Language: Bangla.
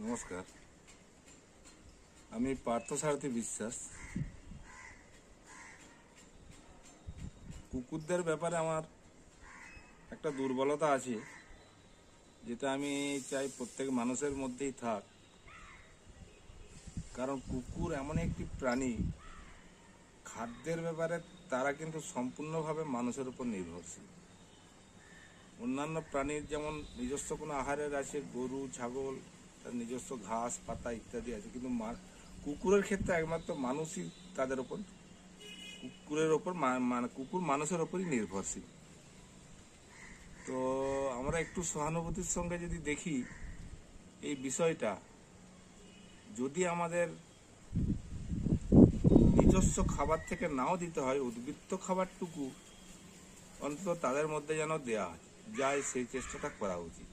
নমস্কার, আমি পার্থসারথী বিশ্বাস। কুকুরদের ব্যাপারে আমার একটা দুর্বলতা আছে, যেটা আমি চাই প্রত্যেক মানুষের মধ্যেই থাক। কারণ কুকুর এমন একটি প্রাণী, খাদ্যের ব্যাপারে তারা কিন্তু সম্পূর্ণভাবে মানুষের উপর নির্ভরশীল। অন্যান্য প্রাণীর যেমন নিজস্ব কোনো আহারের আছে, গরু ছাগল তার নিজস্ব ঘাস পাতা ইত্যাদি আছে, কিন্তু কুকুরের ক্ষেত্রে একমাত্র মানুষই তাদের ওপর, কুকুর মানুষের ওপরই নির্ভরশীল। তো আমরা একটু সহানুভূতির সঙ্গে যদি দেখি এই বিষয়টা, যদি আমাদের নিজস্ব খাবার থেকে নাও দিতে হয়, উদ্বৃত্ত খাবারটুকু অন্তত তাদের মধ্যে যেন দেওয়া যায়, সেই চেষ্টাটা করা উচিত।